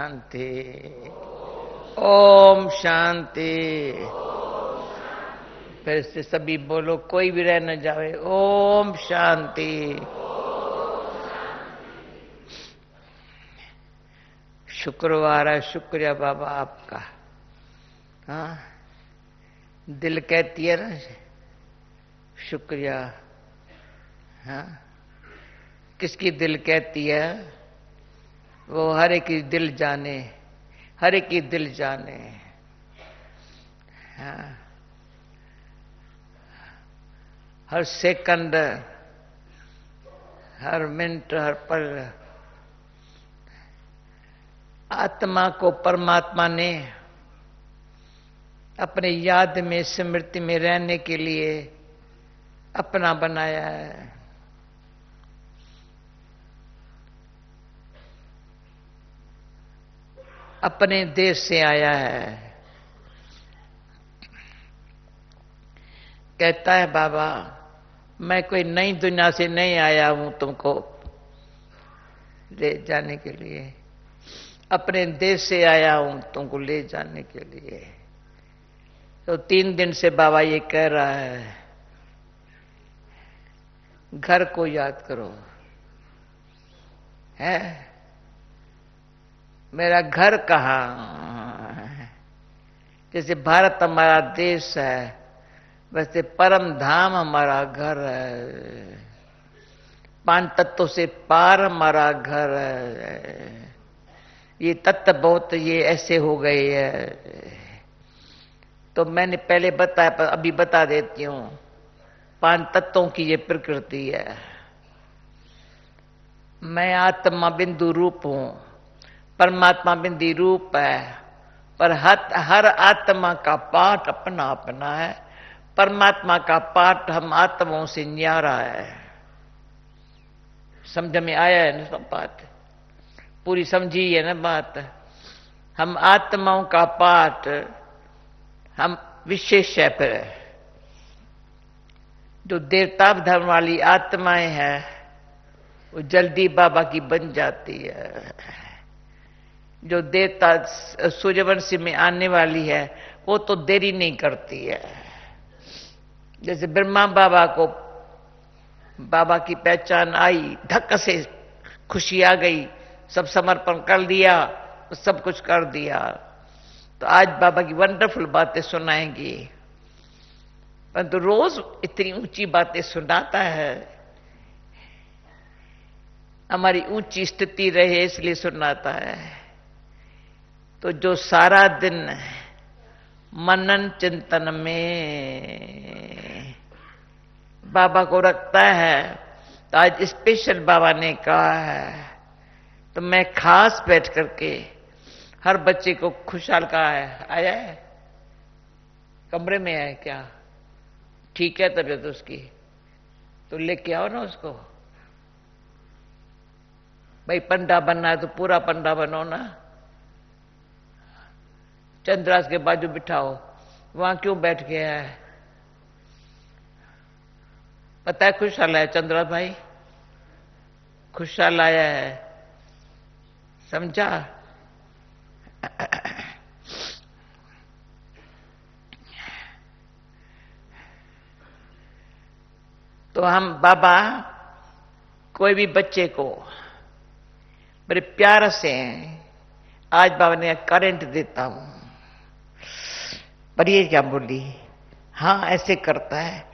शांति। ओम शांति। फिर से सभी बोलो, कोई भी रह न जावे। ओम शांति। शुक्रवार है, शुक्रिया बाबा आपका। हाँ, दिल कहती है ना शुक्रिया। हाँ, किसकी दिल कहती है? वो हर एक की दिल जाने, हर एक की दिल जाने। हाँ, हर सेकंड, हर मिनट, हर पल आत्मा को परमात्मा ने अपने याद में, स्मृति में रहने के लिए अपना बनाया है। अपने देश से आया है। कहता है बाबा, मैं कोई नई दुनिया से नहीं आया हूं तुमको ले जाने के लिए, अपने देश से आया हूं तुमको ले जाने के लिए। तो 3 दिन से बाबा ये कह रहा है, घर को याद करो। है मेरा घर कहाँ है? जैसे भारत हमारा देश है, वैसे परम धाम हमारा घर है। 5 तत्वों से पार हमारा घर है। ये तत्व बहुत ये ऐसे हो गए है, तो मैंने पहले बताया, पर अभी बता देती हूं। 5 तत्वों की ये प्रकृति है। मैं आत्मा बिंदु रूप हूं, परमात्मा बिंदु रूप है, पर हर आत्मा का पाठ अपना अपना है। परमात्मा का पाठ हम आत्माओं से न्यारा है। समझ में आया है ना सब बात? पूरी समझी है ना बात? हम आत्माओं का पाठ हम विशेष है। फिर जो देवता धर्म वाली आत्माएं हैं वो जल्दी बाबा की बन जाती है। जो देवता सूर्यवंशी में आने वाली है वो तो देरी नहीं करती है। जैसे ब्रह्मा बाबा को बाबा की पहचान आई, धक्का से खुशी आ गई, सब समर्पण कर दिया, सब कुछ कर दिया। तो आज बाबा की वंडरफुल बातें सुनाएंगी, परंतु रोज इतनी ऊंची बातें सुनाता है। हमारी ऊंची स्थिति रहे इसलिए सुनाता है। तो जो सारा दिन मनन चिंतन में बाबा को रखता है, तो आज स्पेशल बाबा ने कहा है, तो मैं खास बैठ करके हर बच्चे को खुशहाल कहा है। आया है? कमरे में है क्या? ठीक है तबीयत उसकी? तो लेके आओ ना उसको। भाई पंडा बनना है तो पूरा पंडा बनो ना। चंद्रास के बाजू बिठाओ। वहां क्यों बैठ गया है? पता है खुशहाल है चंद्रास भाई? खुशहाल आया है, समझा? तो हम बाबा कोई भी बच्चे को बड़े प्यार से, आज बाबा ने करंट देता हूं, पर ये क्या बोली? हाँ ऐसे करता है।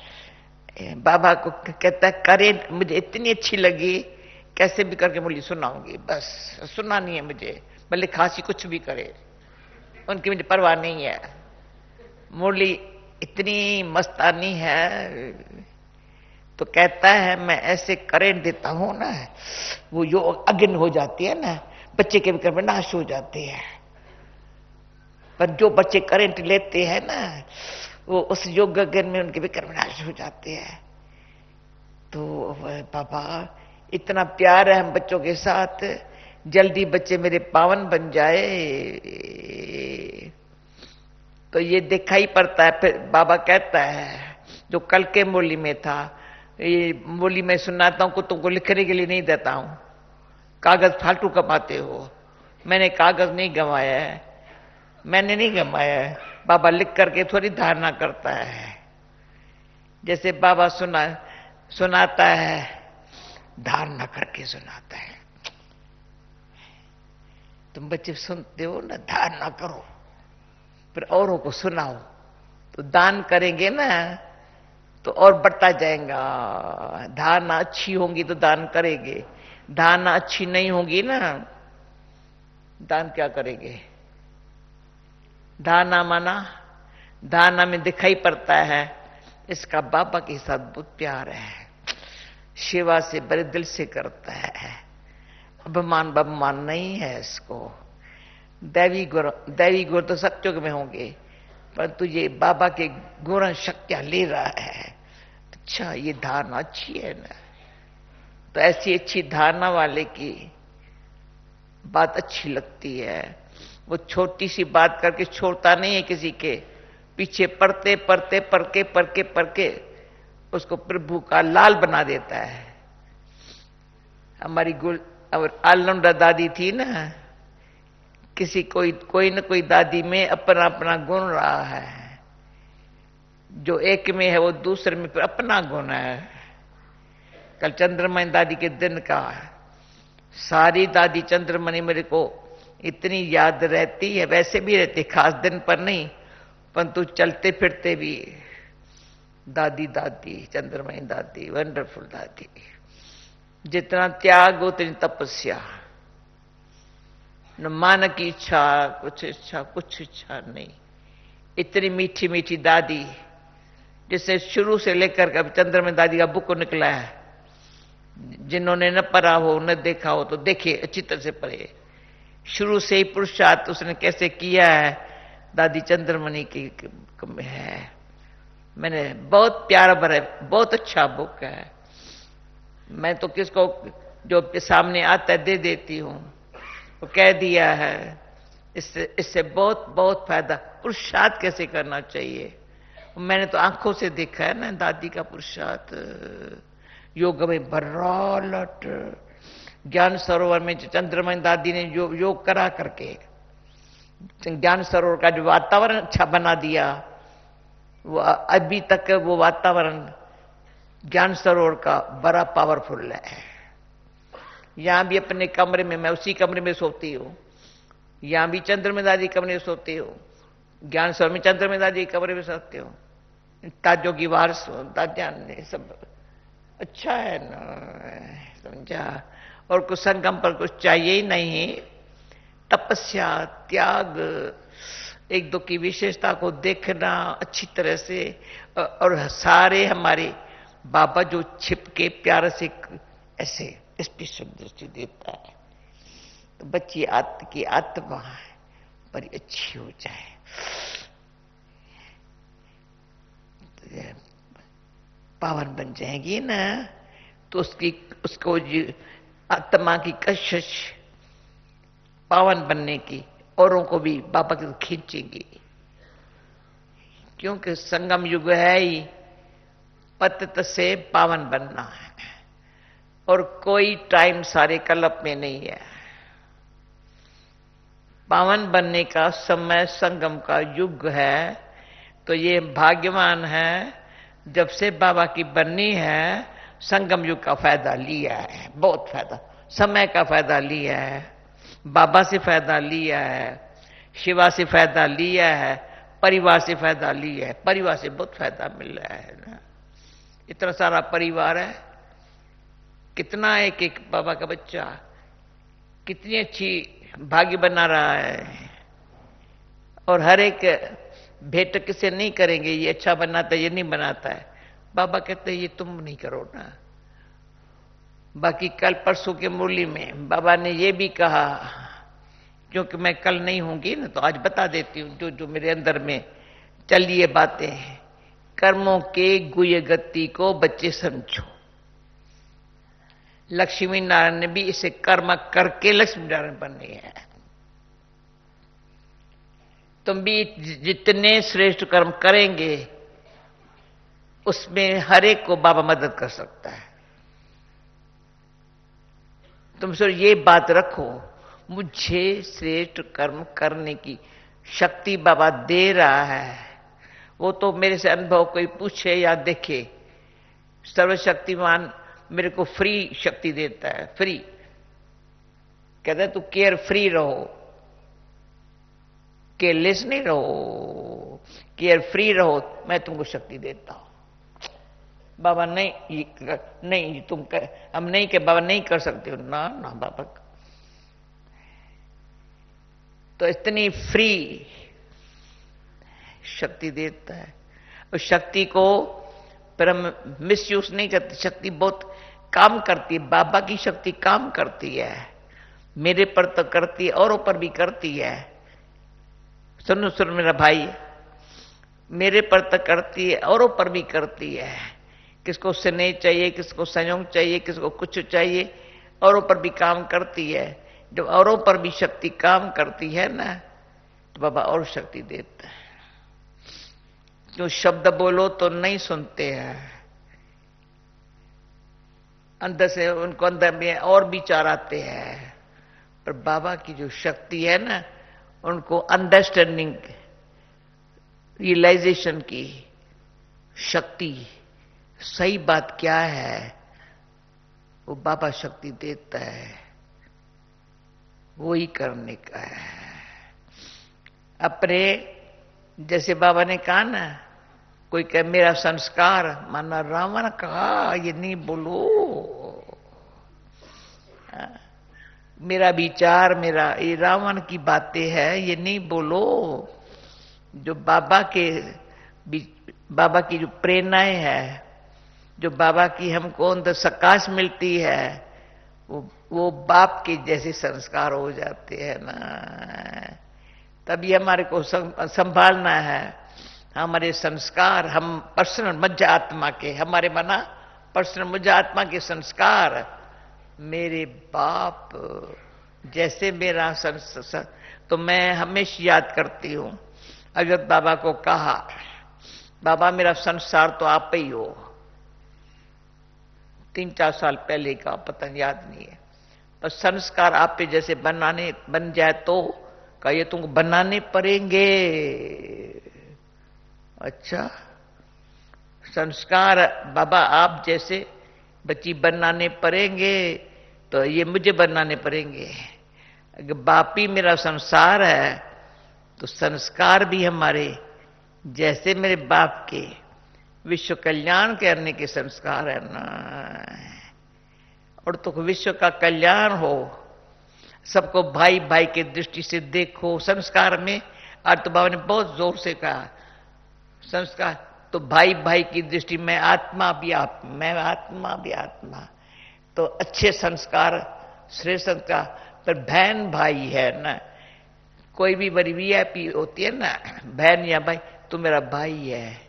बाबा को कहता है करंट मुझे इतनी अच्छी लगी, कैसे भी करके मुरली सुनाऊंगी, बस सुनानी है मुझे, भले खांसी कुछ भी करे, उनकी मुझे परवाह नहीं है। मुरली इतनी मस्तानी है। तो कहता है मैं ऐसे करंट देता हूं ना, वो जो अग्नि हो जाती है ना, बच्चे के विक्रम में नाश हो जाती है। पर जो बच्चे करंट लेते हैं ना, वो उस योग अग्नि में उनके विक्रम नाश हो जाते हैं। तो बाबा इतना प्यार है हम बच्चों के साथ, जल्दी बच्चे मेरे पावन बन जाए। तो ये दिखाई पड़ता है। फिर बाबा कहता है, जो कल के मुरली में था, ये मुरली में सुनाता हूं, तुमको लिखने के लिए नहीं देता हूं, कागज फालतू कमाते हो, मैंने कागज नहीं गंवाया है, मैंने नहीं गंवाया है। बाबा लिख करके थोड़ी धारणा करता है। जैसे बाबा सुनाता है, धारणा करके सुनाता है। तुम बच्चे सुनते हो ना, धारणा करो, फिर औरों को सुनाओ। तो दान करेंगे ना तो और बढ़ता जाएगा। धारणा अच्छी होगी तो दान करेंगे, धारणा अच्छी नहीं होगी ना, दान क्या करेंगे। धारणा माना, धारणा में दिखाई पड़ता है इसका बाबा के साथ बहुत प्यार है, सेवा से बड़े दिल से करता है, अभिमान बभिमान नहीं है इसको। दैवी गुण तो सत्युग में होंगे, परंतु ये बाबा के गुण शक्तियां ले रहा है। अच्छा, ये धारणा अच्छी है ना। तो ऐसी अच्छी धारणा वाले की बात अच्छी लगती है। वो छोटी सी बात करके छोड़ता नहीं है किसी के पीछे, पढ़ते पढ़ते पढ़ के उसको प्रभु का लाल बना देता है। हमारी आलमडा दादी थी ना, किसी कोई न कोई दादी में अपना अपना गुण रहा है। जो एक में है वो दूसरे में फिर अपना गुण है। कल चंद्रमणि दादी के दिन का, सारी दादी चंद्रमणि मेरे को इतनी याद रहती है, वैसे भी रहती, खास दिन पर नहीं, परंतु चलते फिरते भी दादी दादी चंद्रमणि दादी, वंडरफुल दादी। जितना त्याग उतनी तपस्या, न मान की इच्छा, कुछ इच्छा नहीं। इतनी मीठी मीठी दादी, जिससे शुरू से लेकर कभी चंद्रमणि दादी का बुक निकला है। जिन्होंने न पढ़ा हो न देखा हो तो देखिए, अच्छी तरह से पढ़े। शुरू से ही पुरुषार्थ उसने कैसे किया है, दादी चंद्रमणि की है। मैंने बहुत प्यारा भरा, बहुत अच्छा बुक है। मैं तो किसको जो सामने आता है दे देती हूं। वो कह दिया है, इससे बहुत बहुत फायदा। पुरुषार्थ कैसे करना चाहिए, मैंने तो आंखों से देखा है ना दादी का पुरुषार्थ। योग में बर्रालट, ज्ञान सरोवर में चंद्रमणि दादी ने जो योग करा करके ज्ञान सरोवर का जो वातावरण अच्छा बना दिया, वो अभी तक वो वातावरण ज्ञान सरोवर का बड़ा पावरफुल है। यहां भी अपने कमरे में, मैं उसी कमरे में सोती हूं, यहां भी चंद्रमणि दादी कमरे में सोती हूं, ज्ञान सरोवर में चंद्रमणि दादी कमरे में सोती हूं। ताजों की वारस दादिया ने सब अच्छा है ना, समझा। और कुछ संगम पर कुछ चाहिए ही नहीं। तपस्या, त्याग, एक दो की विशेषता को देखना अच्छी तरह से, और सारे हमारे बाबा जो छिपके प्यार से ऐसे स्पेशल दृष्टि देता है, तो बच्ची की आत्मा बड़ी अच्छी हो जाए। तो पावन बन जाएगी ना, तो उसको आत्मा की कशिश पावन बनने की, औरों को भी बाबा की खींचेगी। क्योंकि संगम युग है ही पतित से पावन बनना है, और कोई टाइम सारे कल्प में नहीं है। पावन बनने का समय संगम का युग है। तो ये भाग्यवान है जब से बाबा की बननी है, संगम युग का फायदा लिया है, बहुत फायदा, समय का फायदा लिया है, बाबा से फायदा लिया है, शिवा से फायदा लिया है, परिवार से फायदा लिया है। परिवार से बहुत फायदा मिल रहा है ना, इतना सारा परिवार है, कितना एक बाबा का बच्चा कितनी अच्छी भाग्य बना रहा है। और हर एक भेंट किसे नहीं करेंगे, ये अच्छा बनाता है, ये नहीं बनाता है। बाबा कहते हैं ये तुम नहीं करो ना। बाकी कल परसों के मुरली में बाबा ने ये भी कहा, क्योंकि मैं कल नहीं होंगी ना, तो आज बता देती हूं जो जो मेरे अंदर में चल ये बातें। कर्मों के गुह्य गति को बच्चे समझो। लक्ष्मी नारायण ने भी इसे कर्म करके लक्ष्मी नारायण बननी है। तुम भी जितने श्रेष्ठ कर्म करेंगे उसमें हर एक को बाबा मदद कर सकता है। तुम सिर्फ ये बात रखो, मुझे श्रेष्ठ कर्म करने की शक्ति बाबा दे रहा है। वो तो मेरे से अनुभव कोई पूछे या देखे, सर्वशक्तिमान मेरे को फ्री शक्ति देता है, फ्री। कहता है तू केयर फ्री रहो, केयरलेस नहीं रहो, केयर फ्री रहो, मैं तुमको शक्ति देता हूं। बाबा नहीं, नहीं तुम कर, हम नहीं के बाबा नहीं कर सकते हो ना, ना बाबा। तो इतनी फ्री शक्ति देता है। उस शक्ति को पर हम मिसयूज नहीं करते। शक्ति बहुत काम करती है, बाबा की शक्ति काम करती है, मेरे पर तो करती है, औरों पर भी करती है। सुनो सुनो मेरा भाई, मेरे पर तो करती है, औरों पर भी करती है। किसको स्नेह चाहिए, किसको संयोग चाहिए, किसको कुछ चाहिए, औरों पर भी काम करती है। जब औरों पर भी शक्ति काम करती है ना, तो बाबा और शक्ति देता है। जो शब्द बोलो तो नहीं सुनते हैं, अंदर से उनको अंदर में और विचार आते हैं, पर बाबा की जो शक्ति है ना, उनको अंडरस्टैंडिंग, रियलाइजेशन की शक्ति, सही बात क्या है, वो बाबा शक्ति देता है, वो ही करने का है। अपने जैसे बाबा ने कहा ना, कोई कहे मेरा संस्कार, माना रावण कहा ये नहीं बोलो, मेरा विचार, मेरा ये रावण की बातें है, ये नहीं बोलो। जो बाबा की जो प्रेरणाएं है, जो बाबा की हमको अंदर सकाश मिलती है, वो बाप के जैसे संस्कार हो जाते हैं ना। तभी हमारे को संभालना है हमारे संस्कार। हम पर्सनल मज्जा आत्मा के, हमारे मना पर्सनल मज्जा आत्मा के संस्कार, मेरे बाप जैसे मेरा संस्कार, तो मैं हमेशा याद करती हूं। अगर बाबा को कहा, बाबा मेरा संसार तो आप ही हो, 3-4 साल पहले का, पता याद नहीं है, पर संस्कार आप पे जैसे बन जाए तो का ये तुमको बनाने पड़ेंगे। अच्छा, संस्कार बाबा आप जैसे बच्ची बनाने पड़ेंगे, तो ये मुझे बनाने पड़ेंगे। अगर बाप ही मेरा संसार है, तो संस्कार भी हमारे जैसे मेरे बाप के विश्व कल्याण करने के संस्कार है ना। और तो विश्व का कल्याण हो, सबको भाई भाई की दृष्टि से देखो। संस्कार में आज तो बाबा ने बहुत जोर से कहा, संस्कार तो भाई भाई की दृष्टि में, आत्मा भी आप, मैं आत्मा भी आत्मा, तो अच्छे संस्कार, श्रेष्ठ संस्कार। पर बहन भाई है ना, कोई भी बड़ी वीआईपी होती है ना, बहन या भाई, तू मेरा भाई है,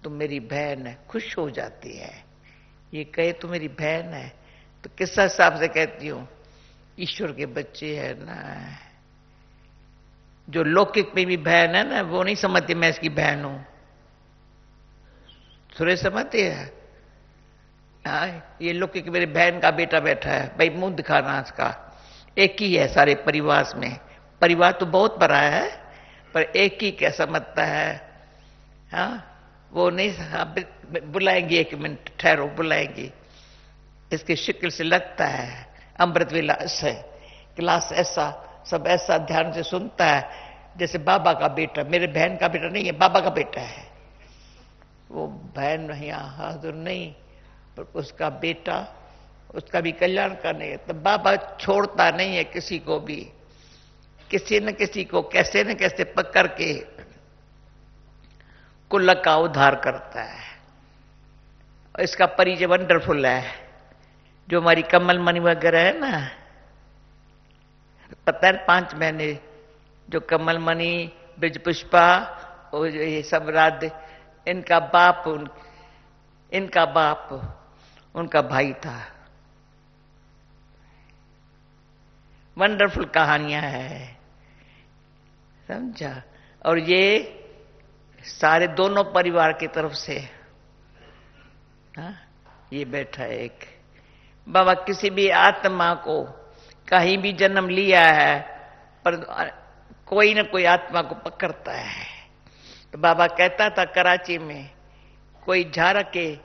तुम मेरी बहन है, खुश हो जाती है। ये कहे तू मेरी बहन है, तो किस हिसाब से कहती हूं, ईश्वर के बच्चे है ना। जो लौकिक में भी बहन है ना, वो नहीं समझती मैं इसकी बहन हूं, थोड़े समझते हैं। ये लौकिक मेरी बहन का बेटा बैठा है, भाई मुंह दिखाना इसका, एक ही है सारे परिवार में। परिवार तो बहुत बड़ा है, पर एक ही क्या समझता है। हाँ, वो नहीं, बुलाएंगे, 1 मिनट ठहरो, बुलाएंगे। इसके शिक्ल से लगता है अमृत विलास है, क्लास ऐसा, सब ऐसा ध्यान से सुनता है जैसे बाबा का बेटा। मेरे बहन का बेटा नहीं है, बाबा का बेटा है। वो बहन यहाँ हाजिर नहीं, पर उसका बेटा, उसका भी कल्याण करने। तो बाबा छोड़ता नहीं है किसी को भी, किसी न किसी को कैसे न कैसे पकड़ के कुल का उद्धार करता है। और इसका परिचय वंडरफुल है। जो हमारी कमल मणि वगैरह है ना, पता है 5 महीने जो कमल मणि, ब्रज पुष्पा और ये सब राधे, इनका बाप उनका भाई था। वंडरफुल कहानियां है, समझा। और ये सारे दोनों परिवार की तरफ से, हाँ, ये बैठा है एक। बाबा किसी भी आत्मा को कहीं भी जन्म लिया है पर कोई ना कोई आत्मा को पकड़ता है। तो बाबा कहता था कराची में, कोई झाड़ के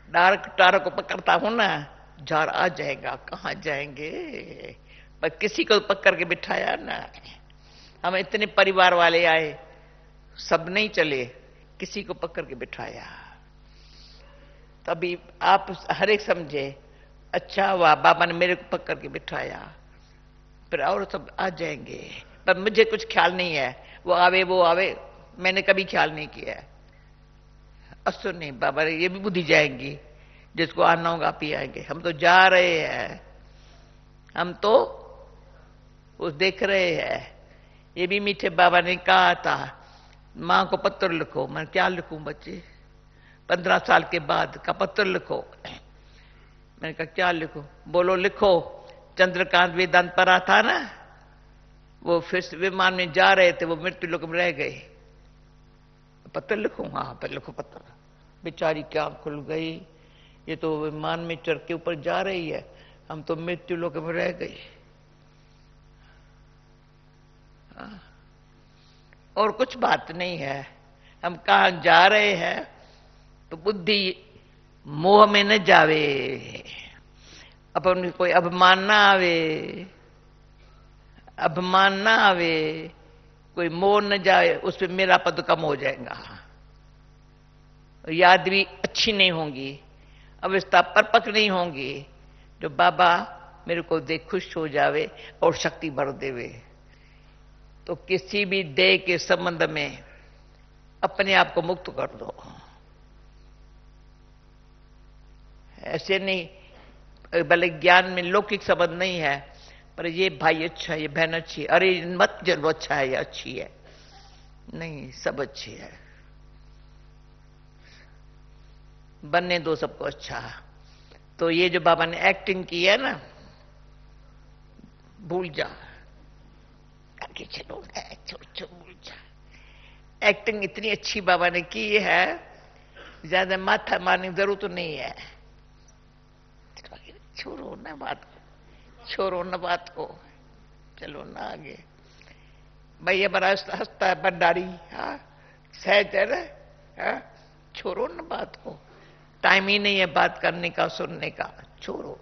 टार को पकड़ता हूं ना, झाड़ आ जाएगा, कहां जाएंगे, पर किसी को पकड़ के बिठाया ना। हम इतने परिवार वाले आए, सब नहीं चले, किसी को पकड़ के बिठाया। तभी आप हर एक समझे, अच्छा हुआ बाबा ने मेरे को पकड़ के बिठाया, फिर और सब आ जाएंगे। पर मुझे कुछ ख्याल नहीं है, वो आवे, मैंने कभी ख्याल नहीं किया। असुर नहीं, बाबा ये भी बुद्धि जाएंगी, जिसको आना होगा आप ही आएंगे। हम तो जा रहे हैं, हम तो वो देख रहे हैं। ये भी मीठे बाबा ने कहा था, मां को पत्र लिखो। मैं क्या लिखूं बच्चे, 15 साल के बाद का पत्र लिखो। मैंने कहा क्या लिखो, बोलो लिखो। चंद्रकांत वेदांत परा था ना, वो फिर विमान में जा रहे थे, वो मृत्यु लोक में रह गए। पत्र लिखूं, हाँ पर लिखो पत्र। बेचारी क्या खुल गई, ये तो विमान में चढ़ के ऊपर जा रही है, हम तो मृत्यु लोक में रह गए। और कुछ बात नहीं है, हम कहां जा रहे हैं, तो बुद्धि मोह में न जावे, अपन कोई अभिमान ना आवे, अभिमान ना आवे, कोई मोह न जाए, उस पर मेरा पद कम हो जाएगा। याद भी अच्छी नहीं होंगी, अवस्था परपक नहीं होंगी। जो बाबा मेरे को देख खुश हो जावे और शक्ति भर देवे, तो किसी भी देह के संबंध में अपने आप को मुक्त कर दो। ऐसे नहीं, भले ज्ञान में लौकिक संबंध नहीं है, पर ये भाई अच्छा है, ये बहन अच्छी है, अरे मत जरूर अच्छा है या अच्छी है, नहीं सब अच्छी है, बनने दो सबको अच्छा। तो ये जो बाबा ने एक्टिंग की है ना, भूल जा, आगे चलो ना, छोड़ भूल जा। एक्टिंग इतनी अच्छी बाबा ने की है, ज्यादा माथा मारने की जरूरत तो नहीं है। छोड़ो ना बात को, छोड़ो ना बात को, चलो ना आगे। भाई ये बड़ा हंसता है भंडारी, हाँ सहज है ना, हाँ छोड़ो ना बात को, टाइम ही नहीं है बात करने का, सुनने का, छोड़ो।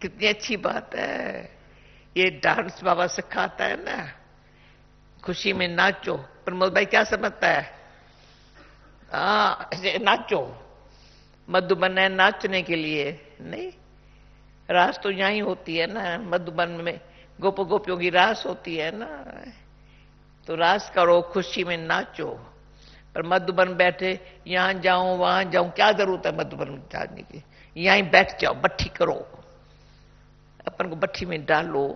कितनी अच्छी बात है, ये डांस बाबा सिखाता है ना, खुशी में नाचो। प्रमोद भाई क्या समझता है, हाँ ऐसे नाचो। मधुबन है नाचने के लिए नहीं, रास तो यहीं होती है ना, मधुबन में गोप गोपियों की रास होती है ना, तो रास करो, खुशी में नाचो। पर मधुबन बैठे यहां जाऊं वहां जाऊं, क्या जरूरत है मधुबन जाने की, यहीं बैठ जाओ, बट्ठी करो, अपन को बट्ठी में डालो।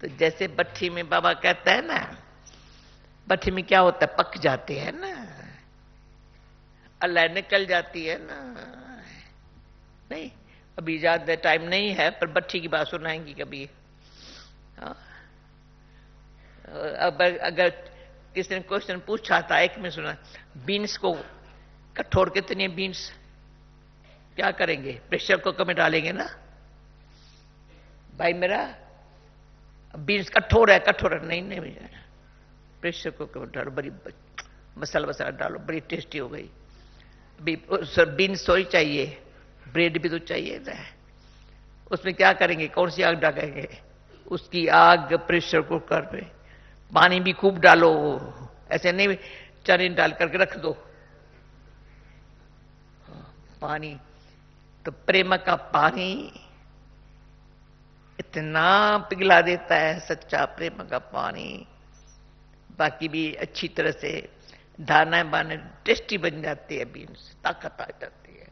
तो जैसे बट्ठी में बाबा कहता है ना, बट्ठी में क्या होता है, पक जाते हैं ना, अल्लाह निकल जाती है ना। नहीं अभी ज्यादा टाइम नहीं है, पर बट्ठी की बात सुनाएंगी कभी। अब अगर किसी ने क्वेश्चन पूछा था, एक में सुना, बीन्स को कठोर कितने बीन्स क्या करेंगे, प्रेशर कुकर में डालेंगे ना भाई मेरा, बीन्स कठोर है, कठोर है, नहीं प्रेशर कुकर में डालो, बड़ी मसाला वसाला डालो, बड़ी टेस्टी हो गई। बीन्स तो ही चाहिए, ब्रेड भी तो चाहिए ना। उसमें क्या करेंगे, कौन सी आग डालेंगे, उसकी आग प्रेशर कुकर में, पानी भी खूब डालो, ऐसे नहीं चने डाल करके रख दो पानी। तो प्रेम का पानी इतना पिघला देता है, सच्चा प्रेम का पानी। बाकी भी अच्छी तरह से दाना बाने टेस्टी बन जाती है, बीन्स ताकत आ जाती है।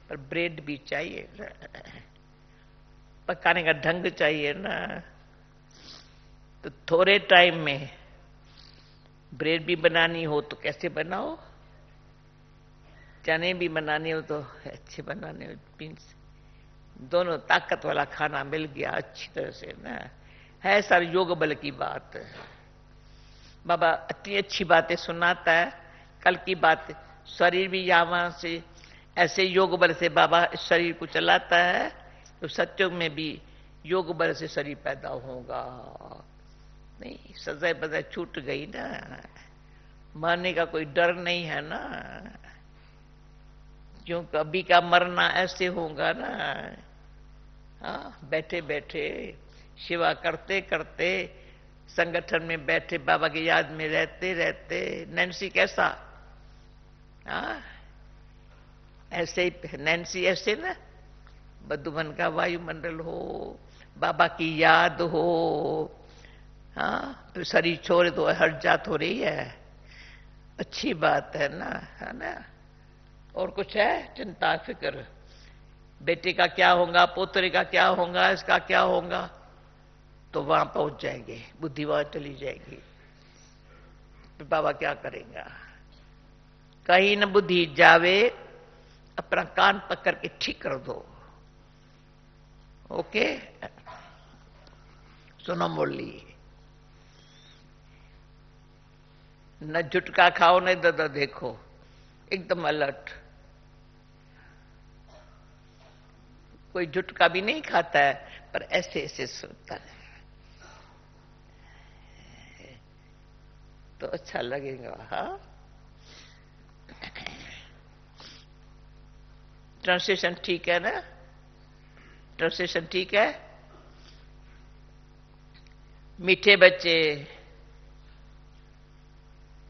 पर ब्रेड भी चाहिए, पकाने का ढंग चाहिए ना। तो थोड़े टाइम में ब्रेड भी बनानी हो तो कैसे बनाओ, चने भी बनाने हो तो अच्छे बनाने हो, बीन्स दोनों ताकत वाला खाना मिल गया अच्छी तरह से ना। है सर योग बल की बात, बाबा इतनी अच्छी बातें सुनाता है। कल की बात, शरीर भी यहाँ से ऐसे योग बल से बाबा इस शरीर को चलाता है, तो सत्युग में भी योग बल से शरीर पैदा होगा। नहीं, सजाए बजाय छूट गई ना, मरने का कोई डर नहीं है ना, क्यों कभी का मरना ऐसे होगा ना। हाँ, बैठे बैठे सेवा करते करते संगठन में बैठे बाबा की याद में रहते रहते नैन्सी कैसा, हाँ ऐसे ही नैन्सी ऐसे ना, बद्धुवन का वायुमंडल हो, बाबा की याद हो, हाँ तो शरीर छोड़ दो, हर जात हो रही है, अच्छी बात है ना। और कुछ है चिंता फिक्र, बेटे का क्या होगा, पोतरे का क्या होगा, इसका क्या होगा, तो वहां पहुंच जाएंगे, बुद्धि वहां चली जाएगी, तो बाबा क्या करेगा। कहीं न बुद्धि जावे, अपना कान पकड़ के ठीक कर दो। ओके, सुनो मुरली, न झुटका खाओ न दादा देखो, एकदम अलर्ट। कोई झुटका भी नहीं खाता है, पर ऐसे ऐसे सुनता है तो अच्छा लगेगा। हाँ, ट्रांसलेशन ठीक है ना, ट्रांसलेशन ठीक है। मीठे बच्चे,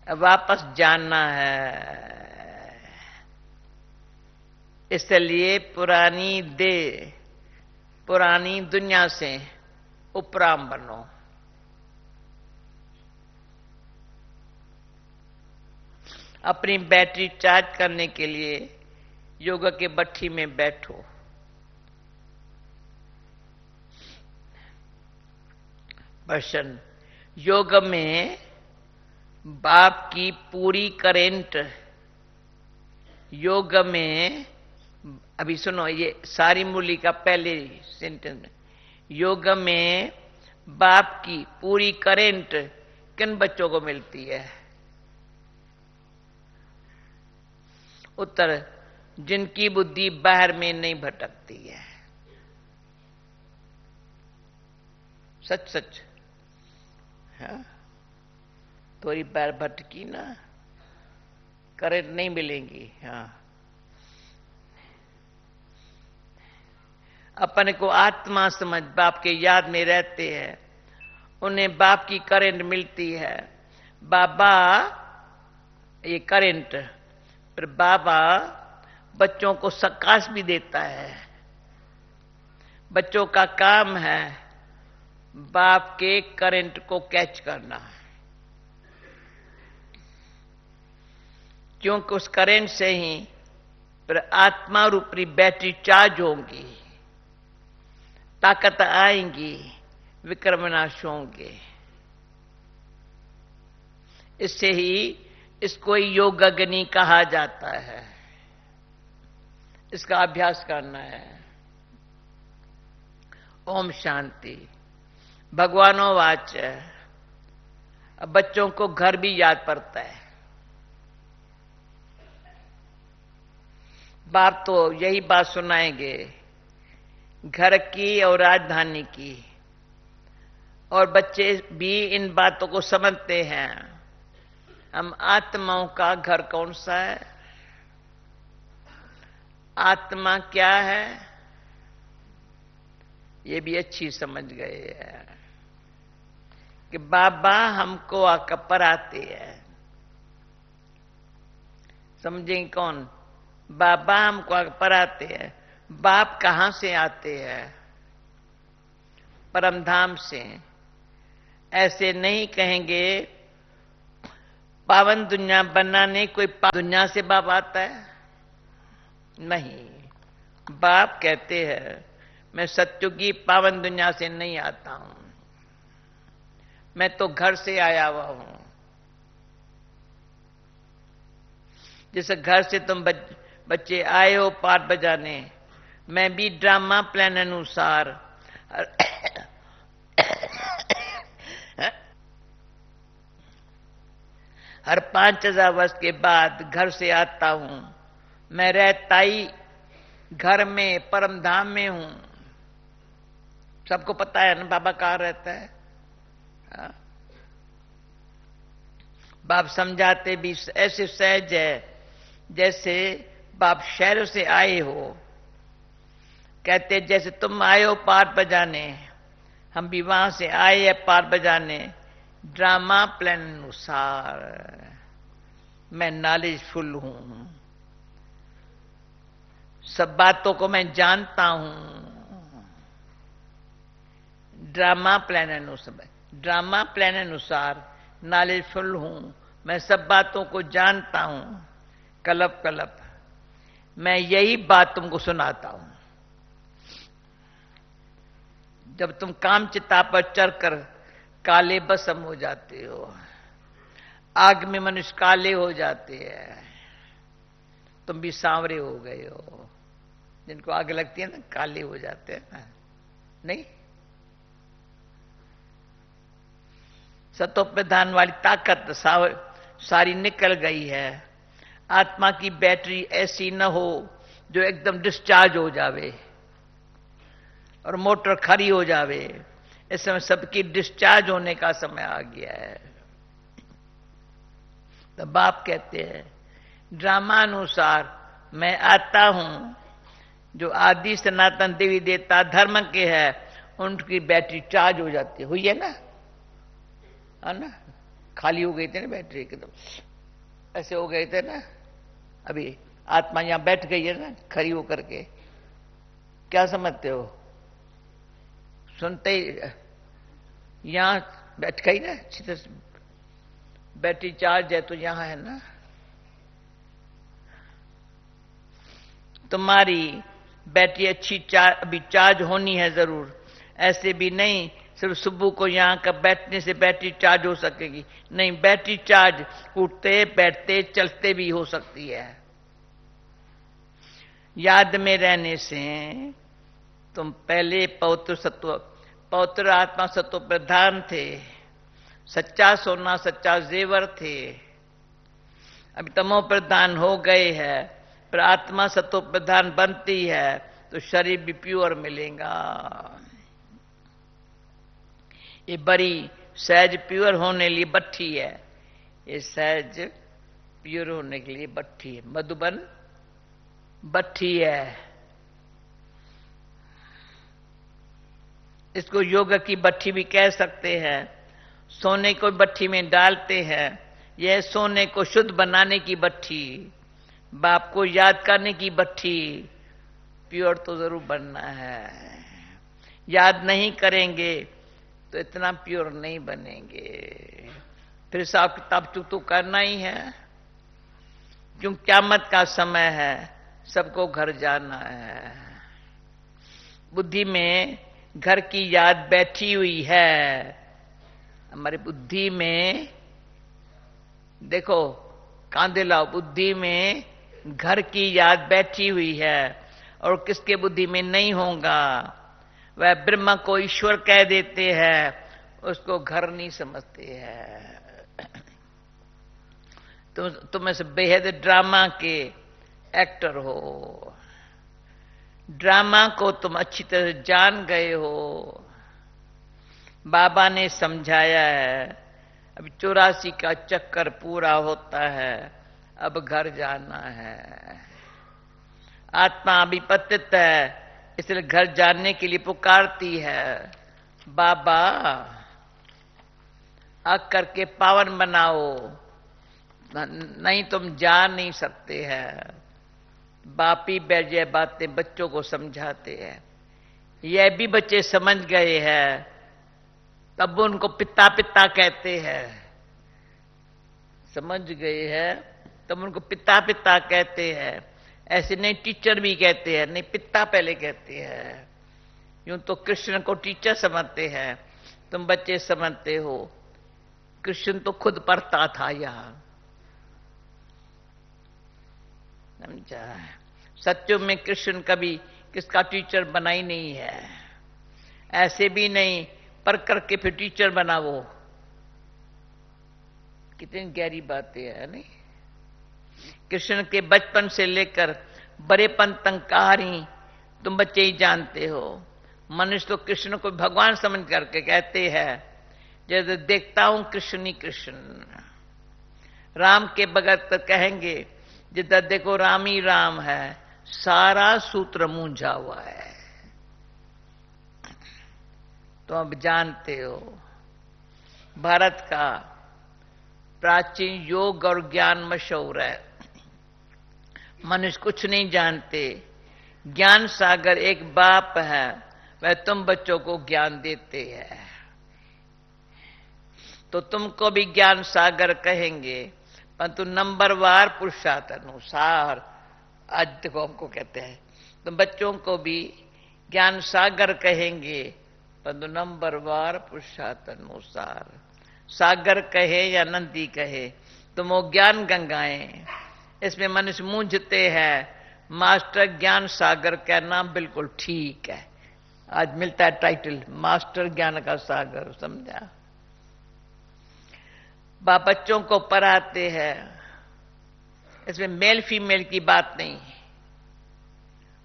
वापस जानना है, इसलिए पुरानी दुनिया से उपराम बनो। अपनी बैटरी चार्ज करने के लिए योग के भट्ठी में बैठो। प्रश्न, योग में बाप की पूरी करेंट, योग में, अभी सुनो ये सारी मूली का पहले सेंटेंस में, योग में बाप की पूरी करेंट किन बच्चों को मिलती है। उत्तर, जिनकी बुद्धि बाहर में नहीं भटकती है। सच सच, हाँ थोड़ी बार भटकी ना, करंट नहीं मिलेंगी। हाँ, अपन को आत्मा समझ बाप के याद में रहते हैं, उन्हें बाप की करंट मिलती है। बाबा ये करंट, पर बाबा बच्चों को सकाश भी देता है। बच्चों का काम है बाप के करंट को कैच करना, क्योंकि उस करंट से ही पर आत्मा रूपी बैटरी चार्ज होंगी, ताकत आएंगी, विक्रमनाश होंगे। इससे ही इसको योग अग्नि कहा जाता है। इसका अभ्यास करना है। ओम शांति। भगवानो वाच। अब बच्चों को घर भी याद पड़ता है। बाप तो यही बात सुनाएंगे, घर की और राजधानी की, और बच्चे भी इन बातों को समझते हैं। हम आत्माओं का घर कौन सा है, आत्मा क्या है, ये भी अच्छी समझ गए हैं कि बाबा हमको आकर पराते हैं। समझेंगे कौन, बाबा हमको आकर पराते हैं। बाप कहां से आते हैं, परमधाम से। ऐसे नहीं कहेंगे पावन दुनिया बनाने कोई दुनिया से बाप आता है, नहीं। बाप कहते हैं मैं सत्युगी पावन दुनिया से नहीं आता हूं, मैं तो घर से आया हुआ हूं। जैसे घर से तुम बच्चे आए हो पाठ बजाने, मैं भी ड्रामा प्लान अनुसार हर 5000 वर्ष के बाद घर से आता हूं, मैं रहता ही घर में परम धाम में हूं। सबको पता है ना बाबा कहाँ रहता है। हाँ? बाप समझाते भी ऐसे सहज है जैसे बाप शहरों से आए हो। कहते जैसे तुम आए हो पार बजाने, हम भी वहां से आए हैं पार बजाने। ड्रामा प्लान अनुसार मैं नॉलेजफुल हूं, सब बातों को मैं जानता हूं। ड्रामा प्लान अनुसार नॉलेजफुल हूं, मैं सब बातों को जानता हूं। कलप कलप मैं यही बात तुमको सुनाता हूं। जब तुम काम चिता पर चढ़कर काले बसम हो जाते हो, आग में मनुष्य काले हो जाते हैं, तुम भी सांवरे हो गए हो। जिनको आग लगती है ना काले हो जाते हैं ना, नहीं। सतो प्रधान वाली ताकत सारी निकल गई है। आत्मा की बैटरी ऐसी न हो जो एकदम डिस्चार्ज हो जावे और मोटर खरी हो जावे। इस समय सबकी डिस्चार्ज होने का समय आ गया है। तो बाप कहते हैं ड्रामानुसार मैं आता हूं, जो आदि सनातन देवी देवता धर्म के है उनकी बैटरी चार्ज हो जाती है। हुई है ना, है ना। खाली हो गई थी ना बैटरी एकदम, ऐसे हो गए थे ना। अभी आत्मा यहां बैठ गई है ना खड़ी होकर के। क्या समझते हो? सुनते ही यहां बैठ गई ना, अच्छी तरह बैटरी चार्ज है तो यहां है ना। तुम्हारी बैटरी अच्छी अभी चार्ज होनी है जरूर। ऐसे भी नहीं सिर्फ सुबह को यहां का बैठने से बैटरी चार्ज हो सकेगी, नहीं। बैटरी चार्ज उठते बैठते चलते भी हो सकती है। याद में रहने से तुम पहले पवित्र आत्मा सत्व प्रधान थे, सच्चा सोना सच्चा जेवर थे। अभी तमो प्रधान हो गए हैं, पर आत्मा सत्व प्रधान बनती है तो शरीर भी प्योर मिलेगा। ये बड़ी सहज प्योर होने लिए बट्ठी है, ये सहज प्योर होने के लिए बट्ठी है, मधुबन बट्ठी है। इसको योग की बट्ठी भी कह सकते हैं। सोने को बट्ठी में डालते हैं, यह सोने को शुद्ध बनाने की बट्ठी, बाप को याद करने की बट्ठी। प्योर तो जरूर बनना है। याद नहीं करेंगे तो इतना प्योर नहीं बनेंगे। फिर हिसाब किताब तो करना ही है, क्यों क़यामत का समय है, सबको घर जाना है। बुद्धि में घर की याद बैठी हुई है। हमारी बुद्धि में देखो, कांधे लाओ, बुद्धि में घर की याद बैठी हुई है। और किसके बुद्धि में नहीं होगा, वह ब्रह्मा को ईश्वर कह देते हैं, उसको घर नहीं समझते हैं। तुम इस बेहद ड्रामा के एक्टर हो। ड्रामा को तुम अच्छी तरह जान गए हो। बाबा ने समझाया है, अभी 84 का चक्कर पूरा होता है, अब घर जाना है। आत्मा अभी पतित है, इसलिए घर जाने के लिए पुकारती है। बाबा आग करके पावन बनाओ, नहीं तुम जा नहीं सकते हैं। बापी बैजय बातें बच्चों को समझाते हैं। यह भी बच्चे समझ गए हैं, तब उनको पिता पिता कहते हैं। समझ गए हैं तब उनको पिता पिता कहते हैं। ऐसे नहीं टीचर भी कहते हैं, नहीं पिता पहले कहते हैं। यूं तो कृष्ण को टीचर समझते हैं, तुम बच्चे समझते हो। कृष्ण तो खुद पढ़ता था यहां, समझा। सत्यों में कृष्ण कभी किसका टीचर बना ही नहीं है। ऐसे भी नहीं पर करके फिर टीचर बना वो। कितनी गहरी बातें है नहीं। कृष्ण के बचपन से लेकर बड़ेपन तक कहानी तुम बच्चे ही जानते हो। मनुष्य तो कृष्ण को भगवान समझ करके कहते हैं, जैसे देखता हूं कृष्ण ही कृष्ण। राम के बगैर तो कहेंगे जिधर देखो राम ही राम है, सारा सूत्र मूंझा हुआ है। तो अब जानते हो भारत का प्राचीन योग और ज्ञान मशहूर है। मनुष्य कुछ नहीं जानते। ज्ञान सागर एक बाप है, वह तुम बच्चों को ज्ञान देते हैं। तो तुमको भी ज्ञान सागर कहेंगे, परंतु नंबरवार पुरुषार्थ अनुसार। आज देखो हमको कहते हैं तुम बच्चों को भी ज्ञान सागर कहेंगे, परंतु नंबरवार पुरुषार्थ अनुसार। सागर कहे या नदी कहे, तुम वो ज्ञान गंगाएं। इसमें मनुष्य मूंझते हैं। मास्टर ज्ञान सागर कहना बिल्कुल ठीक है। आज मिलता है टाइटल मास्टर ज्ञान का सागर, समझा। बाप बच्चों को पढ़ाते हैं, इसमें मेल फीमेल की बात नहीं।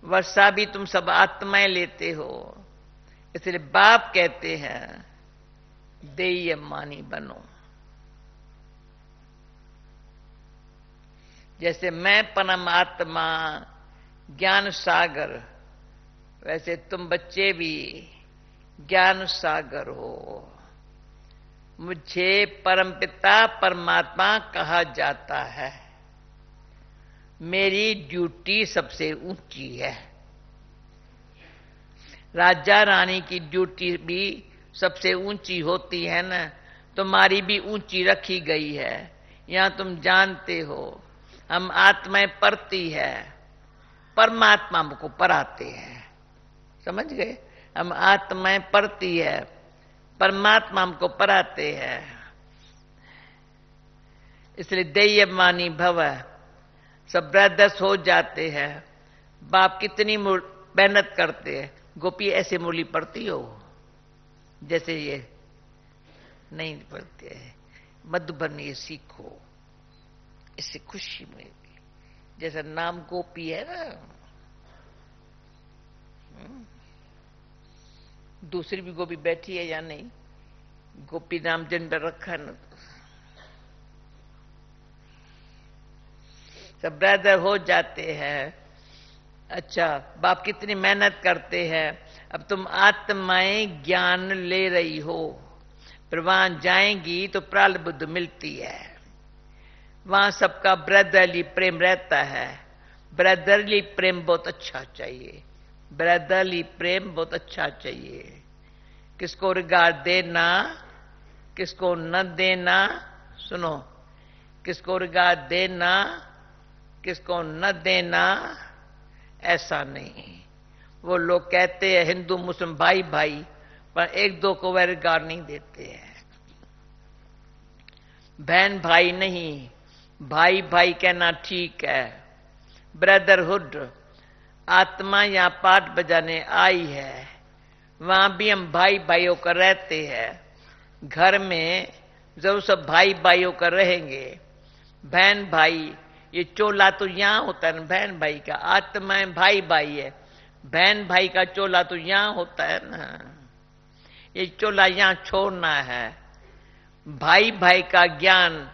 वर्षा भी तुम सब आत्माएं लेते हो, इसलिए बाप कहते हैं देय मानी बनो। जैसे मैं परमात्मा ज्ञान सागर, वैसे तुम बच्चे भी ज्ञान सागर हो। मुझे परमपिता परमात्मा कहा जाता है। मेरी ड्यूटी सबसे ऊंची है। राजा रानी की ड्यूटी भी सबसे ऊंची होती है ना, तुम्हारी भी ऊंची रखी गई है। यहां तुम जानते हो हम आत्माएं पढ़ती है, परमात्मा को पढ़ाते हैं। समझ गए? हम आत्माएं पढ़ती है, परमात्मा हमको पढ़ाते हैं। इसलिए देयमानी भव, सब ब्रदर्स हो जाते हैं। बाप कितनी मेहनत करते हैं। गोपी ऐसे मुरली पढ़ती हो जैसे ये नहीं पढ़ते हैं। मधुबन ये सीखो, इससे खुशी मिलेगी। जैसा नाम गोपी है ना, दूसरी भी गोपी बैठी है या नहीं, गोपी नाम जेंडर रखा ना। सब ब्रदर हो जाते हैं। अच्छा, बाप कितनी मेहनत करते हैं। अब तुम आत्माएं ज्ञान ले रही हो, फिर वहां जाएंगी तो प्रारब्ध मिलती है। वहां सबका ब्रदरली प्रेम रहता है। ब्रदरली प्रेम बहुत अच्छा चाहिए। ब्रदरली प्रेम बहुत अच्छा चाहिए। किसको रिगार्ड देना, किसको न देना। सुनो, किसको रिगार्ड देना, किसको न देना, ऐसा नहीं। वो लोग कहते हैं हिंदू मुस्लिम भाई भाई, पर एक दो को वह रिगार्ड नहीं देते हैं। बहन भाई नहीं, भाई भाई कहना ठीक है। ब्रदरहुड, आत्मा यहां पाठ बजाने आई है, वहां भी हम भाई भाइयों कर रहते हैं। घर में जरूर सब भाई भाइयों कर रहेंगे। बहन भाई, ये चोला तो यहां होता है ना बहन भाई का। आत्मा भाई भाई है, बहन भाई का चोला तो यहां होता है ना। ये चोला यहां छोड़ना है। भाई भाई का ज्ञान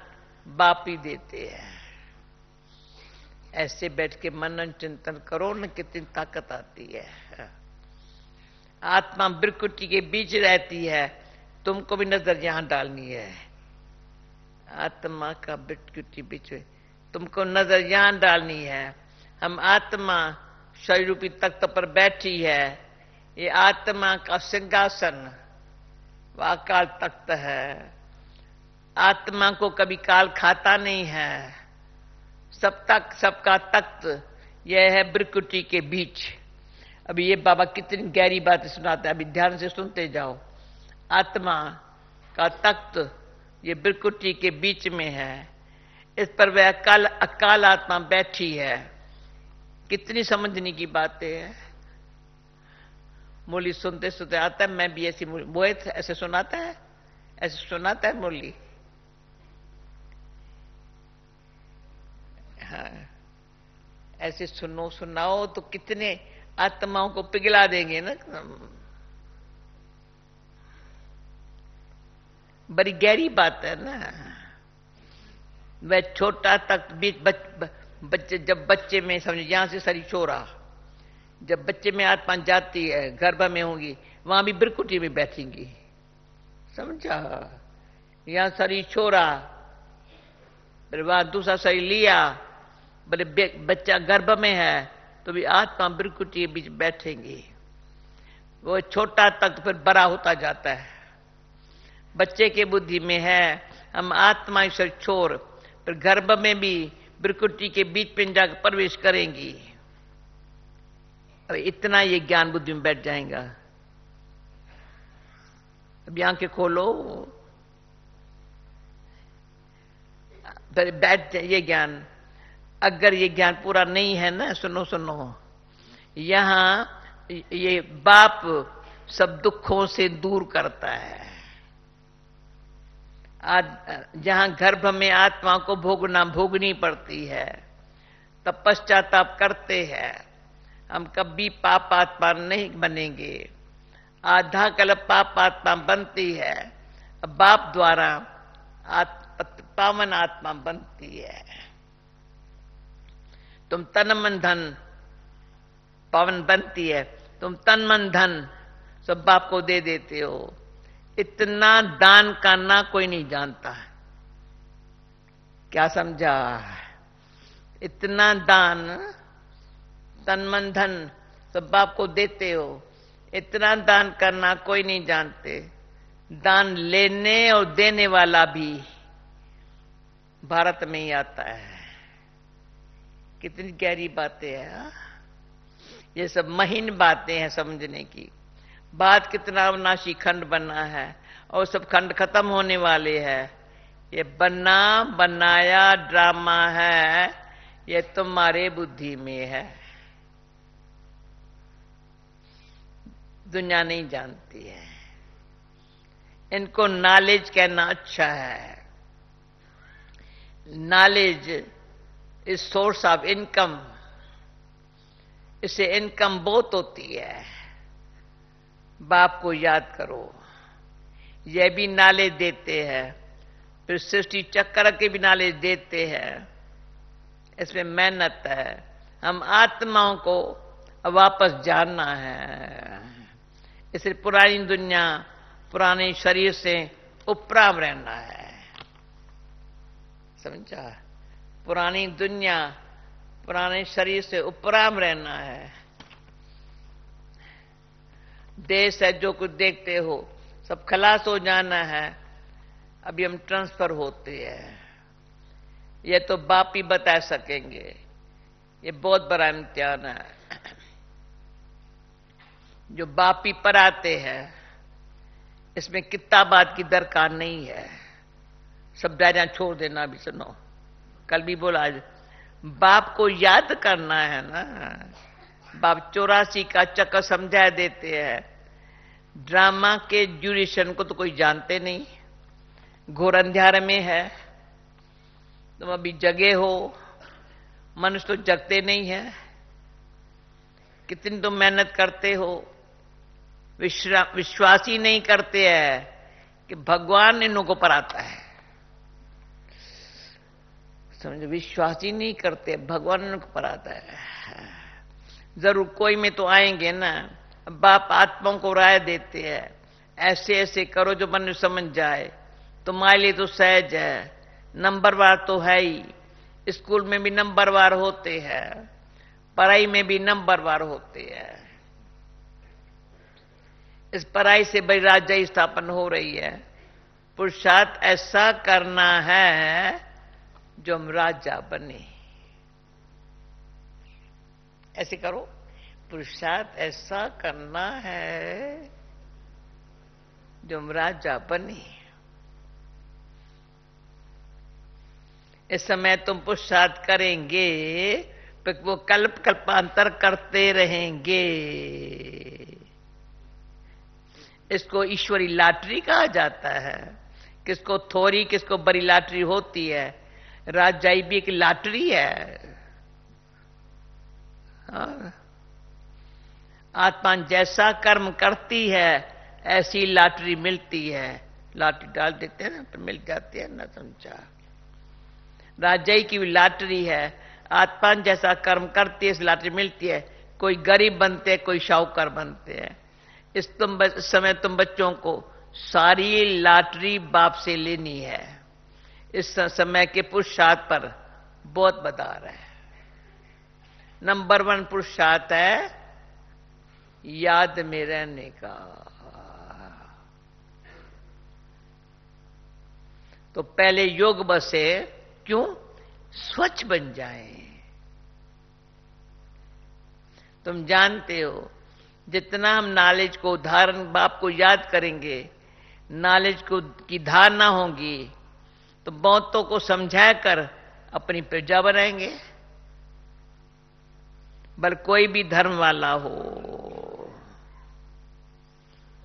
बाप ही देते हैं। ऐसे बैठ के मनन चिंतन करो न, कितनी ताकत आती है। आत्मा बिरकुटी के बीच रहती है, तुमको भी नजर यहां डालनी है। आत्मा का बिरकुटी बीच में तुमको नजर यहां डालनी है। हम आत्मा शरीर रूपी तख्त पर बैठी है। ये आत्मा का सिंहासन व अकाल तख्त है। आत्मा को कभी काल खाता नहीं है। सबका तख्त यह है बिरकुटी के बीच। अभी ये बाबा कितनी गहरी बात सुनाता है, अभी ध्यान से सुनते जाओ। आत्मा का तख्त ये बिरकुटी के बीच में है। इस पर वह अकाल आत्मा बैठी है। कितनी समझने की बातें है। मुरली सुनते सुनते आता है, मैं भी ऐसी वो ऐसे सुनाता है, ऐसे सुनाता है मुरली। हाँ, ऐसे सुनो सुनाओ तो कितने आत्माओं को पिघला देंगे ना। बड़ी गहरी बात है ना। वह छोटा तक बीच बच्चे, जब बच्चे में समझ, यहां से शरीर छोड़ा, जब बच्चे में आत्मा जाती है, गर्भ में होंगी, वहां भी बिरकुटी में बैठेंगी, समझा। यहां शरीर छोड़ा, फिर वहां दूसरा शरीर लिया, बोले बच्चा गर्भ में है तो भी आत्मा बिरकुटी के बीच बैठेंगी। वो छोटा तक फिर बड़ा होता जाता है। बच्चे के बुद्धि में है हम आत्मा ईश्वर छोड़, फिर गर्भ में भी बिरकुटी के बीच में जाकर प्रवेश करेंगी। अब इतना ये ज्ञान बुद्धि में बैठ जाएगा। अभी आंखें खोलो, फिर बैठ जाए ये ज्ञान। अगर ये ज्ञान पूरा नहीं है ना, सुनो सुनो, यहां ये बाप सब दुखों से दूर करता है। जहां गर्भ में आत्मा को भोगनी पड़ती है, तब पश्चाताप करते हैं, हम कभी पाप आत्मा नहीं बनेंगे। आधा कल्प पाप आत्मा बनती है, बाप द्वारा पावन आत्मा बनती है। तुम तन मन धन पावन बनती है, तुम तन मन धन सब बाप को दे देते हो। इतना दान करना कोई नहीं जानता है, क्या समझा? इतना दान तन मन धन सब बाप को देते हो, इतना दान करना कोई नहीं जानते। दान लेने और देने वाला भी भारत में ही आता है। कितनी गहरी बातें हैं ये सब, महीन बातें हैं समझने की। बात कितना अविनाशी खंड बना है और सब खंड खत्म होने वाले हैं। ये बना बनाया ड्रामा है, ये तुम्हारे बुद्धि में है, दुनिया नहीं जानती है। इनको नॉलेज कहना अच्छा है। Knowledge is source of income, इससे इनकम बहुत होती है। बाप को याद करो, यह भी नॉलेज देते हैं, फिर सृष्टि चक्र के भी नॉलेज देते हैं। इसमें मेहनत है। हम आत्माओं को वापस जानना है, इसलिए पुरानी दुनिया पुराने शरीर से उपराम रहना है, समझा? पुरानी दुनिया पुराने शरीर से उपराम रहना है। देश है जो कुछ देखते हो सब खलास हो जाना है। अभी हम ट्रांसफर होते हैं, ये तो बाप ही बता सकेंगे। ये बहुत बड़ा इम्तिहान है जो बाप ही पढ़ाते हैं। इसमें कितना बात की दरकार नहीं है, सब डायरियां छोड़ देना। भी सुनो, कल भी बोला, बाप को याद करना है ना। बाप 84 का चक्कर समझा देते हैं। ड्रामा के ड्यूरेशन को तो कोई जानते नहीं, घोर अंधेरे में है। तुम अभी जगे हो, मनुष्य तो जगते नहीं है। कितनी तुम मेहनत करते हो, विश्वास ही नहीं करते हैं कि भगवान इन लोगों को पढ़ाता है। समझो, विश्वास ही नहीं करते भगवान इन लोगों को पढ़ाता है। जरूर कोई में तो आएंगे ना। बाप आत्माओं को राय देते हैं, ऐसे ऐसे करो जो मन समझ जाए। तुम्हारे लिए तो सहज है, नंबरवार तो है ही। स्कूल में भी नंबरवार होते हैं, पढ़ाई में भी नंबरवार होते हैं। इस पढ़ाई से बड़ी राज्य स्थापन हो रही है। पुरुषार्थ ऐसा करना है जो हम राजा बने। ऐसे करो, पुरुषार्थ ऐसा करना है जो हम राजा बने। इस समय तुम पुरुषार्थ करेंगे तो वो कल्प कल्पांतर करते रहेंगे। इसको ईश्वरी लॉटरी कहा जाता है। किसको थोड़ी, किसको बड़ी लॉटरी होती है। राजाई भी एक लॉटरी है। हाँ। आत्मा जैसा कर्म करती है ऐसी लॉटरी मिलती है। लॉटरी डाल देते हैं ना तो मिल जाती है ना, समझा। राजाई की भी लॉटरी है। आत्मा जैसा कर्म करती है इस लॉटरी मिलती है। कोई गरीब बनते हैं, कोई शाहूकार बनते हैं। इस समय तुम बच्चों को सारी लॉटरी बाप से लेनी है। इस समय के पुरुषार्थ पर बहुत बता रहा है। नंबर 1 पुरुषार्थ है याद में रहने का। तो पहले योग बसे, क्यों? स्वच्छ बन जाएं। तुम जानते हो जितना हम नॉलेज को धारण बाप को याद करेंगे, नॉलेज को की धारणा होगी, तो बहुतों को समझा कर अपनी प्रजा बनाएंगे। पर कोई भी धर्म वाला हो,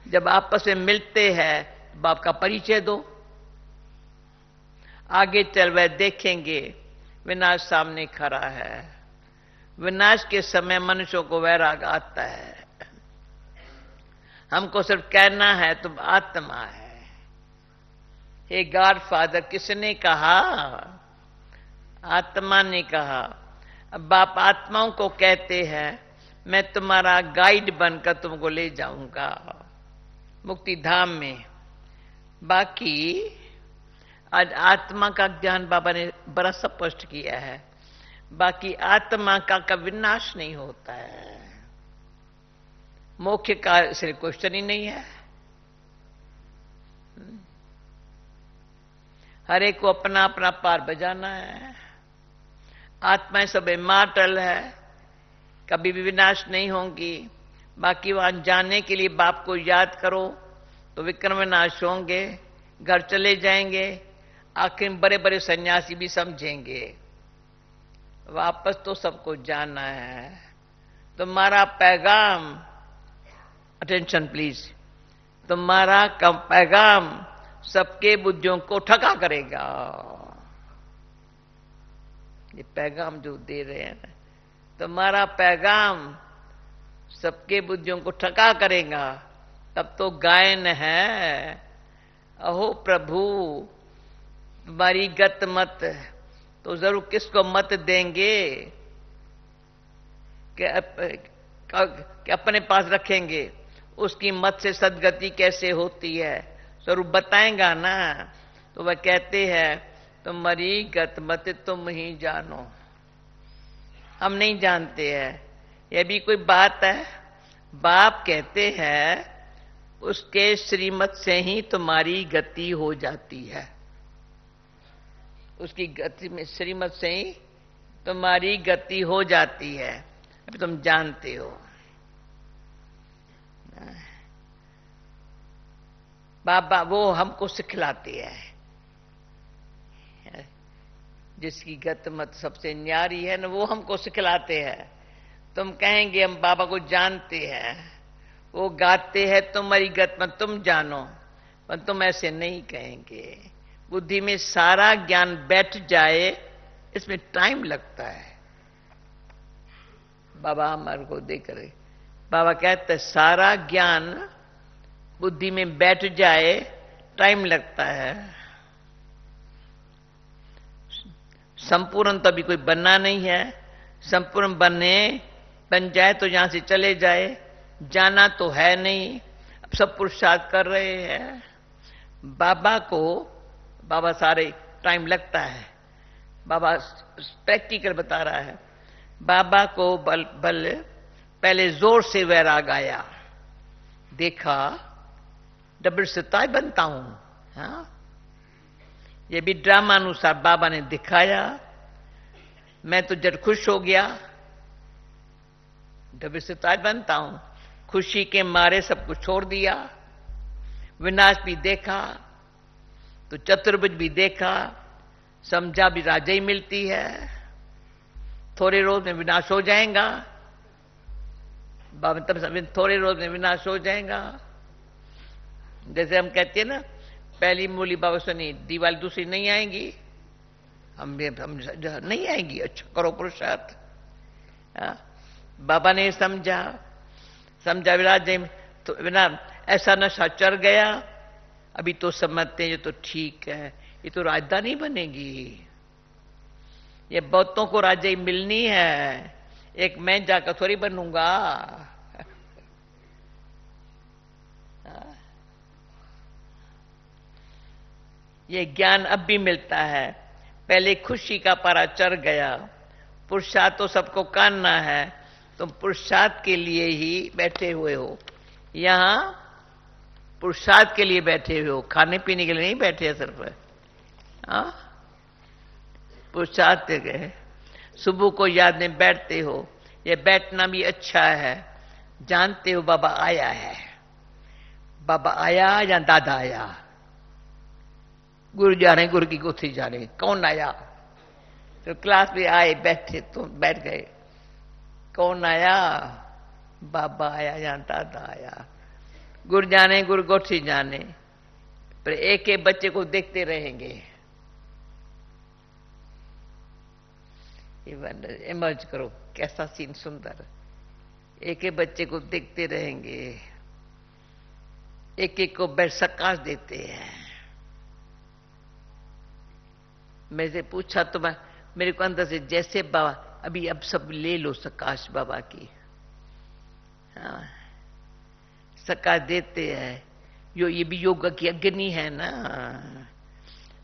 जब आपस में मिलते हैं बाप का परिचय दो। आगे चल वह देखेंगे विनाश सामने खड़ा है। विनाश के समय मनुष्यों को वैराग आता है। हमको सिर्फ कहना है तुम आत्मा है। हे गॉड फादर किसने कहा? आत्मा ने कहा। अब बाप आत्माओं को कहते हैं मैं तुम्हारा गाइड बनकर तुमको ले जाऊंगा मुक्ति धाम में। बाकी आज आत्मा का ज्ञान बाबा ने बड़ा स्पष्ट किया है। बाकी आत्मा का कभी विनाश नहीं होता है। मोक्ष का सिर्फ क्वेश्चन ही नहीं है। हर एक को अपना अपना पार बजाना है। आत्माएं सब इमॉर्टल है, कभी भी विनाश नहीं होंगी। बाकी वहां जाने के लिए बाप को याद करो तो विक्रम विनाश होंगे, घर चले जाएंगे। आखिर में बड़े बड़े सन्यासी भी समझेंगे वापस तो सबको जाना है। तुम्हारा पैगाम, अटेंशन प्लीज, तुम्हारा पैगाम सबके बुद्धियों को ठगा करेगा। ये पैगाम जो दे रहे हैं ना, तुम्हारा पैगाम सबके बुद्धियों को ठगा करेगा। तब तो गायन है, अहो प्रभु तुम्हारी गत मत, तो जरूर किसको मत देंगे कि अपने पास रखेंगे। उसकी मत से सदगति कैसे होती है जरूर बताएंगा ना। तो वह कहते हैं तुम्हारी गत मत तुम ही जानो। हम नहीं जानते हैं, यह भी कोई बात है? बाप कहते हैं उसके श्रीमत से ही तुम्हारी गति हो जाती है। उसकी गति में श्रीमत से ही तुम्हारी गति हो जाती है। अभी तुम जानते हो बाबा वो हमको सिखलाते हैं। जिसकी गत मत सबसे न्यारी है ना, वो हमको सिखलाते हैं। तुम कहेंगे हम बाबा को जानते हैं, वो गाते हैं तुम्हारी गत मत तुम जानो, पर तुम ऐसे नहीं कहेंगे। बुद्धि में सारा ज्ञान बैठ जाए, इसमें टाइम लगता है। बाबा हमारे को देख रहे, बाबा कहते सारा ज्ञान बुद्धि में बैठ जाए टाइम लगता है। संपूर्ण तो अभी कोई बनना नहीं है। संपूर्ण बन जाए तो यहां से चले जाए, जाना तो है नहीं। अब सब पुरुषार्थ कर रहे हैं। बाबा सारे टाइम लगता है। बाबा प्रैक्टिकल बता रहा है। बाबा को बल पहले जोर से वैराग आया, देखा डबल सताई बनता हूं। हाँ, ये भी ड्रामा अनुसार बाबा ने दिखाया। मैं तो जब खुश हो गया, डबल सताई बनता हूं। खुशी के मारे सब कुछ छोड़ दिया। विनाश भी देखा तो चतुर्भुज भी देखा, समझा भी राजा ही मिलती है। थोड़े रोज में विनाश हो जाएगा बाबा, तब थोड़े रोज में विनाश हो जाएगा। जैसे हम कहते हैं ना, पहली मूली बाबा सुनी, दिवाली दूसरी नहीं आएंगी। हम नहीं आएंगी। अच्छा करो पुरुषार्थ। बाबा ने समझा, समझा विराजे तो बिना ऐसा नशा चढ़ गया। अभी तो समझते हैं ये तो ठीक है, ये तो राजधानी बनेगी, ये बहुतों को राजधानी मिलनी है, एक मैं जाकर थोड़ी बनूंगा। ये ज्ञान अब भी मिलता है। पहले खुशी का पारा चढ़ गया, पुरुषार्थ तो सबको करना है, तुम पुरुषार्थ के लिए ही बैठे हुए हो, यहां पुरुषार्थ के लिए बैठे हुए हो, खाने पीने के लिए नहीं बैठे हैं सिर्फ। पुरुषार्थ गए, सुबह को याद में बैठते हो, ये बैठना भी अच्छा है। जानते हो बाबा आया है, बाबा आया या दादा आया, गुरु जाने गुरु की गुत्थी जाने कौन आया। तो क्लास में आए, बैठे तो बैठ गए, कौन आया, बाबा आया या दादा आया, गुरु जाने गुरु गोठी जाने। पर एक एक बच्चे को देखते रहेंगे, इमर्ज करो कैसा सीन सुंदर, एक एक बच्चे को देखते रहेंगे, एक एक को बैठ सकाश देते हैं। मैं से पूछा तो मैं, मेरे को अंदर से जैसे बाबा अभी अब सब ले लो सकाश बाबा की। हाँ, सकाश देते हैं। ये भी योगा की अग्नि है ना,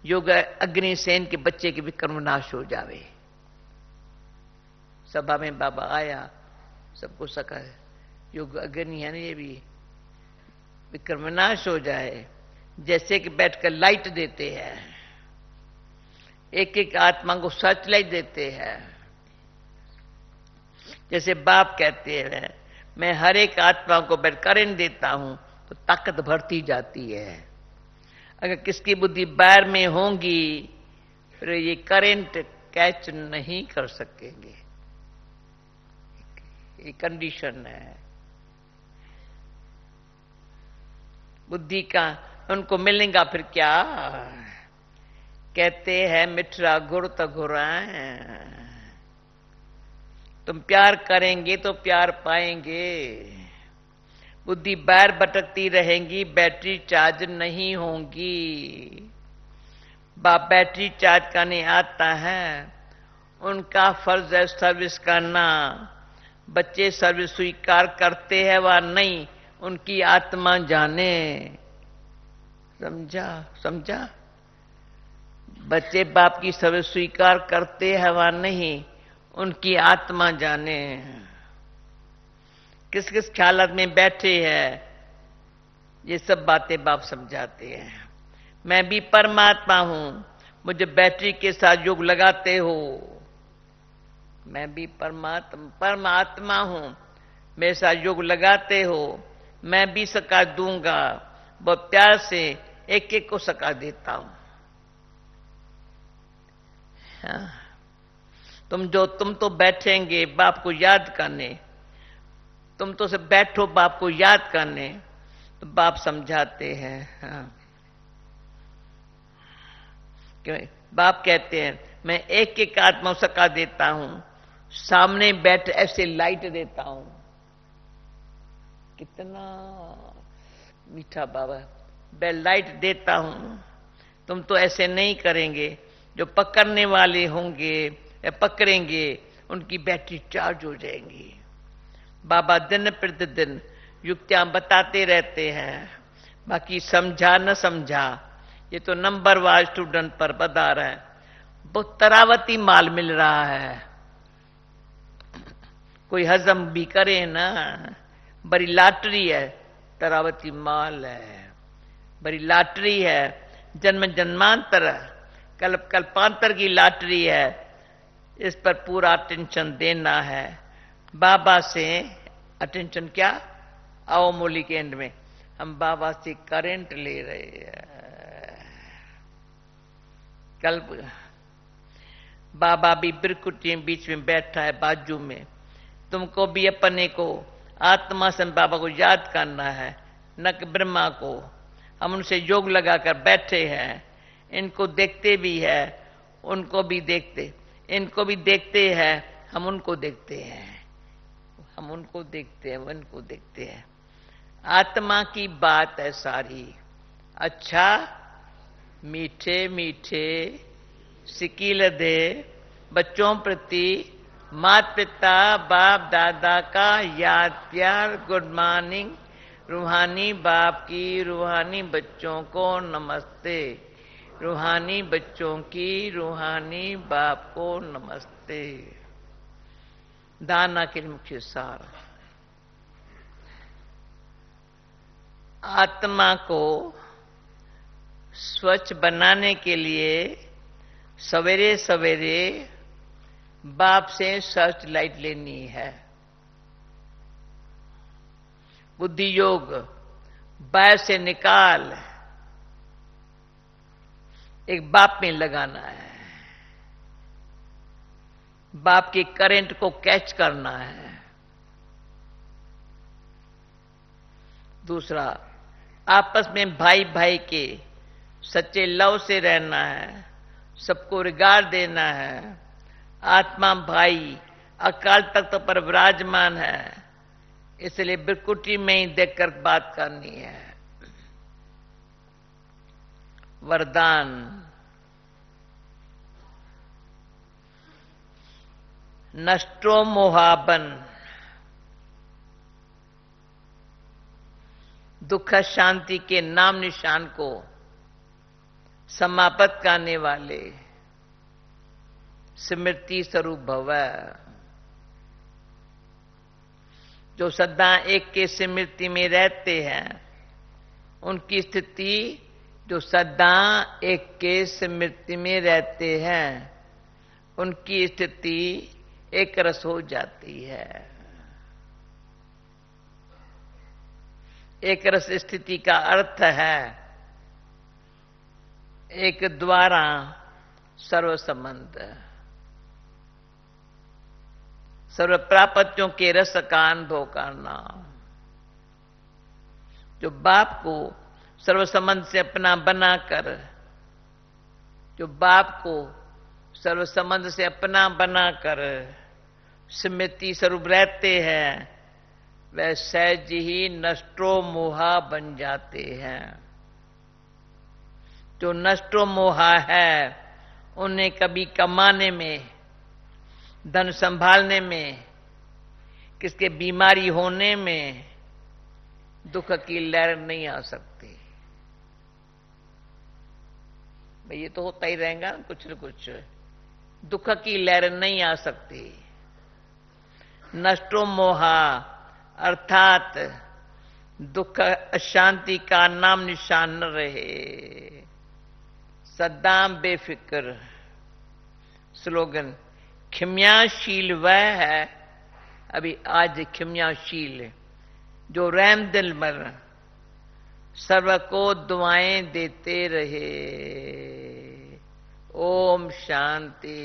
योगा अग्नि सेन के बच्चे के भी कर्मनाश हो जावे। सभा में बाबा आया, सबको सका, योग अग्नि है ना, ये भी विक्रमनाश हो जाए। जैसे कि बैठकर लाइट देते हैं, एक एक आत्मा को सर्च लाइट देते हैं। जैसे बाप कहते हैं मैं हर एक आत्मा को बैठ करंट देता हूं तो ताकत बढ़ती जाती है। अगर किसकी बुद्धि बाहर में होगी फिर ये करंट कैच नहीं कर सकेंगे, ये कंडीशन है। बुद्धि का उनको मिलेगा फिर क्या, कहते हैं मिठरा गुर तो घुराए, तुम प्यार करेंगे तो प्यार पाएंगे। बुद्धि बाहर भटकती रहेंगी, बैटरी चार्ज नहीं होंगी। बाप बैटरी चार्ज करने आता है, उनका फर्ज है सर्विस करना। बच्चे सर्विस स्वीकार करते हैं व नहीं, उनकी आत्मा जाने। समझा समझा, बच्चे बाप की सर्विस स्वीकार करते हैं व नहीं, उनकी आत्मा जाने। किस किस ख्यालत में बैठे हैं, ये सब बातें बाप समझाते हैं। मैं भी परमात्मा हूं, मुझे बैटरी के साथ योग लगाते हो। मैं भी परमात्मा हूं, मेरे साथ योग लगाते हो, मैं भी सका दूंगा। बहुत प्यार से एक एक को सका देता हूं। हाँ। तुम तो बैठेंगे बाप को याद करने, तुम तो सब बैठो बाप को याद करने, तो बाप समझाते हैं। हाँ। क्यों बाप कहते हैं मैं एक एक आत्मा सका देता हूं, सामने बैठ ऐसे लाइट देता हूं। कितना मीठा बाबा, मैं लाइट देता हूं, तुम तो ऐसे नहीं करेंगे। जो पकड़ने वाले होंगे या पकड़ेंगे उनकी बैटरी चार्ज हो जाएंगी। बाबा दिन प्रतिदिन युक्तियां बताते रहते हैं, बाकी समझा न समझा ये तो नंबरवार स्टूडेंट पर बता रहा है। बहुत तरावती माल मिल रहा है, कोई हजम भी करे ना, बड़ी लॉटरी है, तरावती माल है, बड़ी लॉटरी है, जन्म जन्मांतर कल्पांतर की लॉटरी है। इस पर पूरा अटेंशन देना है। बाबा से अटेंशन क्या, आओ मूली के एंड में हम बाबा से करंट ले रहे हैं। कल बाबा भी बिरकुटी बीच में बैठा है बाजू में, तुमको भी अपने को आत्मा से बाबा को याद करना है, न कि ब्रह्मा को। हम उनसे योग लगाकर बैठे हैं, इनको देखते भी है, उनको भी देखते, इनको भी देखते हैं, हम उनको देखते हैं। हम उनको देखते हैं, उनको देखते हैं। आत्मा की बात है सारी, अच्छा मीठे मीठे सिकील दे बच्चों प्रति माता पिता बाप दादा का याद प्यार, गुड मॉर्निंग, रूहानी बाप की रूहानी बच्चों को नमस्ते, रूहानी बच्चों की रूहानी बाप को नमस्ते। दाना के मुख्य सार, आत्मा को स्वच्छ बनाने के लिए सवेरे सवेरे बाप से सर्च लाइट लेनी है। बुद्धि योग बाहर से निकाल एक बाप में लगाना है, बाप की करंट को कैच करना है। दूसरा, आपस में भाई भाई के सच्चे लव से रहना है, सबको रिगार्ड देना है। आत्मा भाई अकाल तख्त पर विराजमान है, इसलिए बिरकुटी में ही देखकर बात करनी है। वरदान, नष्टो मोहाबन, दुख शांति के नाम निशान को समाप्त करने वाले स्मृति स्वरूप भव, जो सदा एक के स्मृति में रहते हैं, उनकी स्थिति, जो सदा एक के स्मृति में रहते हैं, उनकी स्थिति एक रस हो जाती है। एक रस स्थिति का अर्थ है एक द्वारा सर्व संबंध, सर्व प्राप्तियों के रस का अनुभव करना। जो बाप को सर्व संबंध से अपना बनाकर, जो बाप को सर्व संबंध से अपना बनाकर स्मृति स्वरूप रहते हैं, वह सहज ही नष्टो मोहा बन जाते हैं। जो नष्टो मोहा है, उन्हें कभी कमाने में, धन संभालने में, किसके बीमारी होने में दुख की लहर नहीं आ सकती। ये तो होता ही रहेगा कुछ न कुछ, दुख की लहर नहीं आ सकती। नष्टो मोहा अर्थात दुख अशांति का नाम निशान न रहे, सदा बेफिक्र। स्लोगन, क्षम्याशील वह है, अभी आज क्षम्याशील, जो रहम दिल मर सर्व को दुआएं देते रहे। ओम शांति।